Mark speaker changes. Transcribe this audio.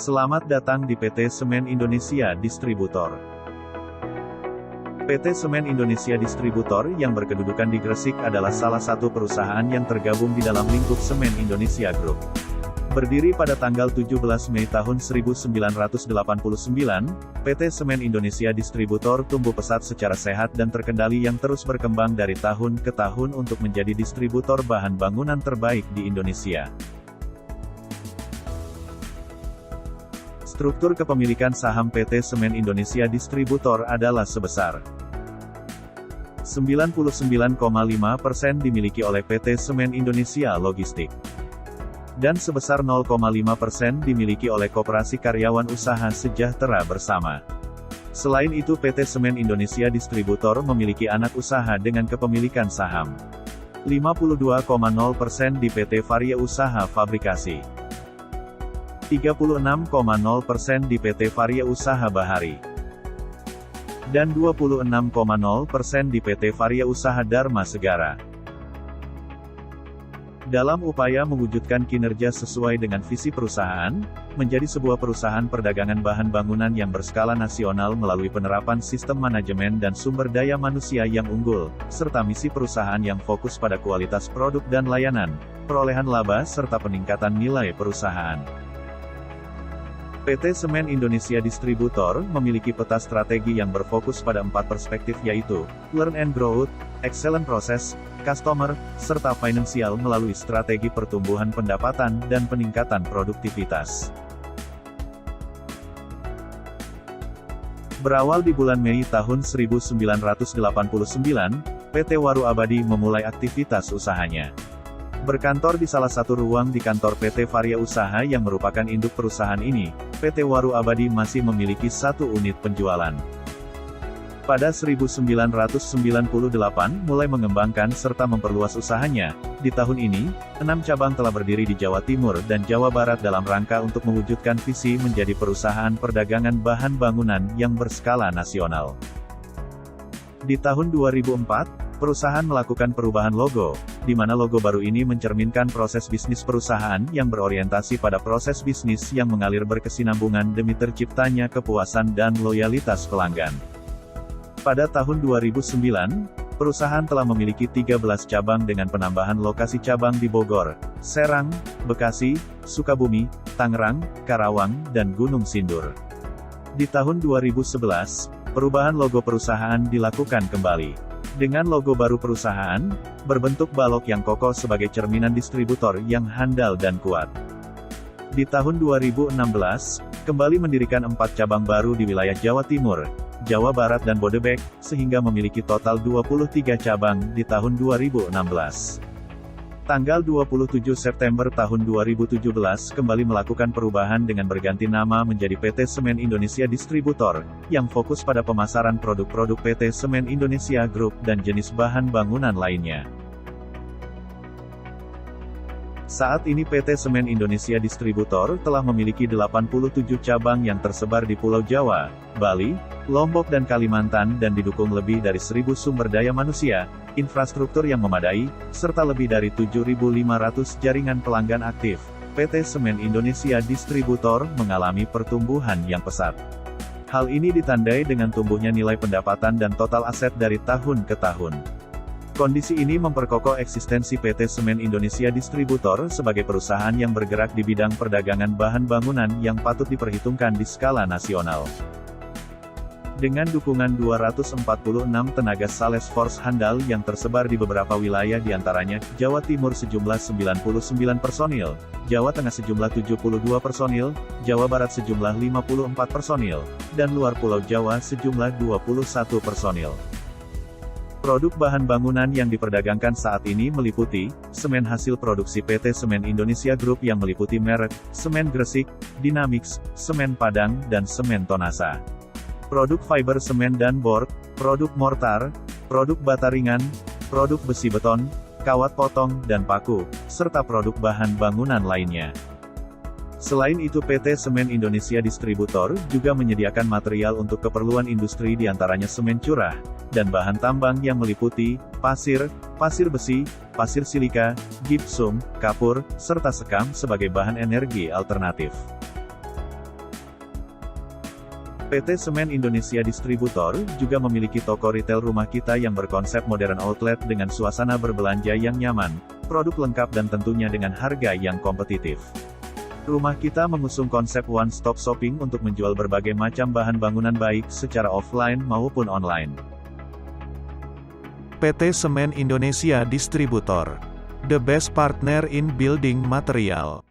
Speaker 1: Selamat datang di PT Semen Indonesia Distributor. PT Semen Indonesia Distributor yang berkedudukan di Gresik adalah salah satu perusahaan yang tergabung di dalam lingkup Semen Indonesia Group. Berdiri pada tanggal 17 Mei tahun 1989, PT Semen Indonesia Distributor tumbuh pesat secara sehat dan terkendali yang terus berkembang dari tahun ke tahun untuk menjadi distributor bahan bangunan terbaik di Indonesia. Struktur kepemilikan saham PT Semen Indonesia Distributor adalah sebesar 99,5% dimiliki oleh PT Semen Indonesia Logistik, dan sebesar 0,5% dimiliki oleh Koperasi Karyawan Usaha Sejahtera Bersama. Selain itu PT Semen Indonesia Distributor memiliki anak usaha dengan kepemilikan saham 52,0% di PT Varia Usaha Fabrikasi, 36,0% di PT Varia Usaha Bahari, dan 26,0% di PT Varia Usaha Dharma Segara. Dalam upaya mewujudkan kinerja sesuai dengan visi perusahaan, menjadi sebuah perusahaan perdagangan bahan bangunan yang berskala nasional melalui penerapan sistem manajemen dan sumber daya manusia yang unggul, serta misi perusahaan yang fokus pada kualitas produk dan layanan, perolehan laba serta peningkatan nilai perusahaan. PT Semen Indonesia Distributor memiliki peta strategi yang berfokus pada 4 perspektif yaitu, Learn and Growth, Excellent Process, Customer, serta Financial melalui strategi pertumbuhan pendapatan dan peningkatan produktivitas. Berawal di bulan Mei tahun 1989, PT Waru Abadi memulai aktivitas usahanya. Berkantor di salah satu ruang di kantor PT Varia Usaha yang merupakan induk perusahaan ini, PT Waru Abadi masih memiliki 1 unit penjualan. Pada 1998 mulai mengembangkan serta memperluas usahanya. Di tahun ini, 6 cabang telah berdiri di Jawa Timur dan Jawa Barat dalam rangka untuk mewujudkan visi menjadi perusahaan perdagangan bahan bangunan yang berskala nasional. Di tahun 2004, perusahaan melakukan perubahan logo, di mana logo baru ini mencerminkan proses bisnis perusahaan yang berorientasi pada proses bisnis yang mengalir berkesinambungan demi terciptanya kepuasan dan loyalitas pelanggan. Pada tahun 2009, perusahaan telah memiliki 13 cabang dengan penambahan lokasi cabang di Bogor, Serang, Bekasi, Sukabumi, Tangerang, Karawang, dan Gunung Sindur. Di tahun 2011, perubahan logo perusahaan dilakukan kembali. Dengan logo baru perusahaan, berbentuk balok yang kokoh sebagai cerminan distributor yang handal dan kuat. Di tahun 2016, kembali mendirikan 4 cabang baru di wilayah Jawa Timur, Jawa Barat dan Bodebek, sehingga memiliki total 23 cabang di tahun 2016. Tanggal 27 September tahun 2017 kembali melakukan perubahan dengan berganti nama menjadi PT Semen Indonesia Distributor, yang fokus pada pemasaran produk-produk PT Semen Indonesia Group dan jenis bahan bangunan lainnya. Saat ini PT Semen Indonesia Distributor telah memiliki 87 cabang yang tersebar di Pulau Jawa, Bali, Lombok dan Kalimantan dan didukung lebih dari 1.000 sumber daya manusia, infrastruktur yang memadai, serta lebih dari 7.500 jaringan pelanggan aktif. PT Semen Indonesia Distributor mengalami pertumbuhan yang pesat. Hal ini ditandai dengan tumbuhnya nilai pendapatan dan total aset dari tahun ke tahun. Kondisi ini memperkokoh eksistensi PT Semen Indonesia Distributor sebagai perusahaan yang bergerak di bidang perdagangan bahan bangunan yang patut diperhitungkan di skala nasional. Dengan dukungan 246 tenaga sales force handal yang tersebar di beberapa wilayah diantaranya, Jawa Timur sejumlah 99 personil, Jawa Tengah sejumlah 72 personil, Jawa Barat sejumlah 54 personil, dan luar Pulau Jawa sejumlah 21 personil. Produk bahan bangunan yang diperdagangkan saat ini meliputi, semen hasil produksi PT Semen Indonesia Group yang meliputi merek, Semen Gresik, Dynamix, Semen Padang dan Semen Tonasa. Produk fiber semen dan board, produk mortar, produk bata ringan, produk besi beton, kawat potong dan paku, serta produk bahan bangunan lainnya. Selain itu PT Semen Indonesia Distributor juga menyediakan material untuk keperluan industri diantaranya semen curah, dan bahan tambang yang meliputi, pasir, pasir besi, pasir silika, gipsum, kapur, serta sekam sebagai bahan energi alternatif. PT Semen Indonesia Distributor juga memiliki toko retail Rumah Kita yang berkonsep modern outlet dengan suasana berbelanja yang nyaman, produk lengkap dan tentunya dengan harga yang kompetitif. Rumah Kita mengusung konsep one-stop shopping untuk menjual berbagai macam bahan bangunan baik secara offline maupun online.
Speaker 2: PT Semen Indonesia Distributor, the best partner in building material.